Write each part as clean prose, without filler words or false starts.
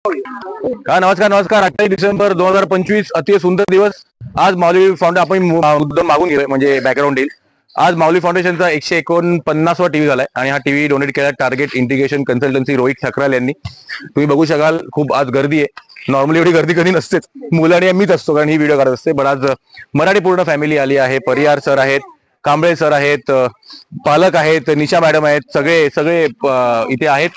हा नमस्कार नमस्कार. 28 डिसेंबर 2025 अतिशय सुंदर दिवस. आज माऊली फाउंडेशन आपण मुद्दाम मागून घेऊया म्हणजे बॅकग्राऊंड येईल. आज माऊली फाउंडेशनचा 149वा टीव्ही झालाय आणि हा टीव्ही डोनेट केला target integration consultancy Rohit Thakral यांनी. तुम्ही बघू शकाल खूप आज गर्दी आहे. नॉर्मली एवढी गर्दी कधी नसतेच, मुलं आणि मीच असतो कारण ही व्हिडिओ काढत असते. पण आज मराठी पूर्ण फॅमिली आली आहे. परिहार सर आहेत, कांबळे सर आहेत, पालक आहेत, निशा मॅडम आहेत, सगळे सगळे इथे आहेत.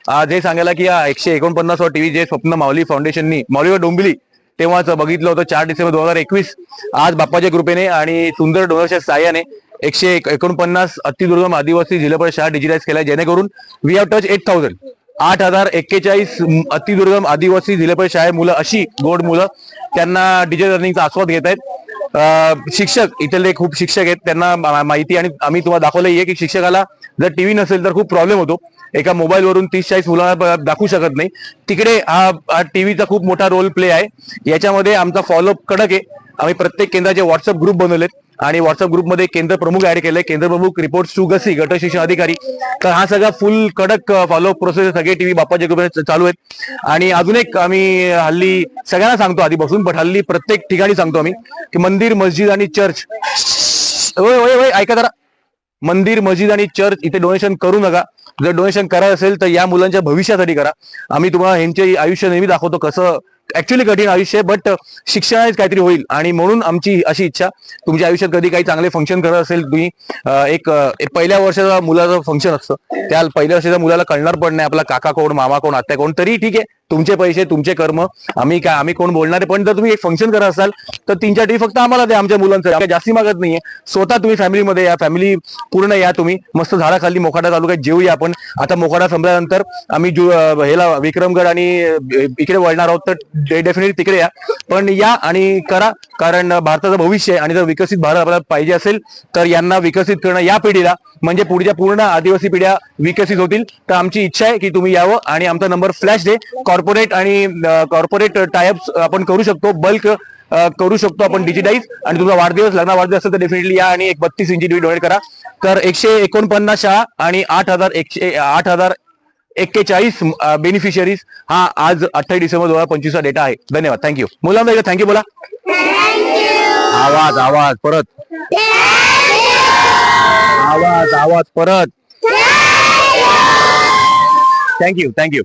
आज हे सांगायला की हा 149वा टीव्ही जे स्वप्न माऊली फाउंडेशननी माऊलीवर डोंबिवली तेव्हाच बघितलं होतं 4 डिसेंबर 2021. आज बाप्पाच्या कृपेने आणि सुंदर डोनरच्या साह्याने 149 अतिदुर्गम आदिवासी जिल्हा परिषद शाळा डिजिटाइज केल्या, जेणेकरून वी हॅव टच 8000 8,041 अतिदुर्गम आदिवासी जिल्हा परिषद शाळा मुलं, अशी गोड मुलं त्यांना डिजिटल लर्निंगचा आस्वाद घेत आहेत. शिक्षक इथले खूप शिक्षक आहेत, त्यांना माहिती आणि आम्ही तुम्हाला दाखवलंही आहे की शिक्षकाला जर टीव्ही नसेल तर खूप प्रॉब्लेम होतो. एका मोबाईल वरून 30-40 मुलांना दाखवू शकत नाही. तिकडे हा टीव्हीचा खूप मोठा रोल प्ले आहे. याच्यामध्ये आमचा फॉलोअप कडक आहे. आम्ही प्रत्येक केंद्राचे व्हॉट्सअप ग्रुप बनवलेत आणि व्हॉट्सअप ग्रुपमध्ये केंद्र प्रमुख ऍड केले. केंद्र प्रमुख रिपोर्ट टू गसी गट शिक्षण अधिकारी. तर हा सगळा फुल कडक फॉलोअप प्रोसेस सगळे टीव्ही बाप्पाच्या ग्रुपमध्ये चालू आहेत. आणि अजून एक आम्ही हल्ली सगळ्यांना सांगतो आधीपासून, पण हल्ली प्रत्येक ठिकाणी सांगतो आम्ही की मंदिर, मस्जिद आणि चर्च, ऐका जरा, मंदिर, मस्जिद आणि चर्च इथे डोनेशन करू नका. जर डोनेशन करायचं असेल तर या मुलांच्या भविष्यासाठी करा. आम्ही तुम्हाला ह्यांचे आयुष्य नेहमी दाखवतो कसं ऍक्च्युअली कठीण आयुष्य आहे, बट शिक्षणानेच काहीतरी होईल. आणि म्हणून आमची अशी इच्छा, तुमच्या आयुष्यात कधी काही चांगले फंक्शन करत असेल तुम्ही, एक पहिल्या वर्षाचा मुलाचं फंक्शन असतं, त्या पहिल्या वर्षाच्या मुलाला कळणार पण नाही आपला काका कोण, मामा कोण, आत्या कोण, तरी ठीक आहे, तुमचे पैसे तुमचे कर्म, आम्ही कोण बोलणारे. पण जर तुम्ही एक फंक्शन करत असाल तर 3-4 टीव्ही फक्त आम्हाला द्या, आमच्या मुलांचं जास्ती मागत नाहीये. स्वतः तुम्ही फॅमिलीमध्ये या, फॅमिली पूर्ण या, तुम्ही मस्त झाडाखाली मोखाडा तालुक्यात जेऊया आपण. आता मोखाडा संपल्यानंतर आम्ही ह्याला विक्रमगड आणि इकडे वळणार आहोत, तर डेफिनेटली तिकडे या. पण या आणि करा, कारण भारताचं भविष्य आहे. आणि जर विकसित भारत आपल्याला पाहिजे असेल तर यांना विकसित करणं, या पिढीला म्हणजे पुढच्या पूर्ण आदिवासी पिढ्या विकसित होतील. तर आमची इच्छा आहे की तुम्ही यावं आणि आमचा नंबर फ्लॅश दे. कॉर्पोरेट आणि कॉर्पोरेट टायअप्स आपण करू शकतो, बल्क करू शकतो आपण डिजिटाईज. आणि तुमचा वाढदिवस, लग्न वाढदिवस असेल तर डेफिनेटली या आणि एक 32 इंची टीव्ही डोनेट करा. तर 149 शाळा आणि 8,041 बेनिफिशियरीज हा आज 28 डिसेंबर 2025 डेटा आहे. धन्यवाद, थँक्यू. मुलांना एकदा थँक्यू बोला. आवाज आवाज परत, आवाज आवाज परत. Thank you thank you.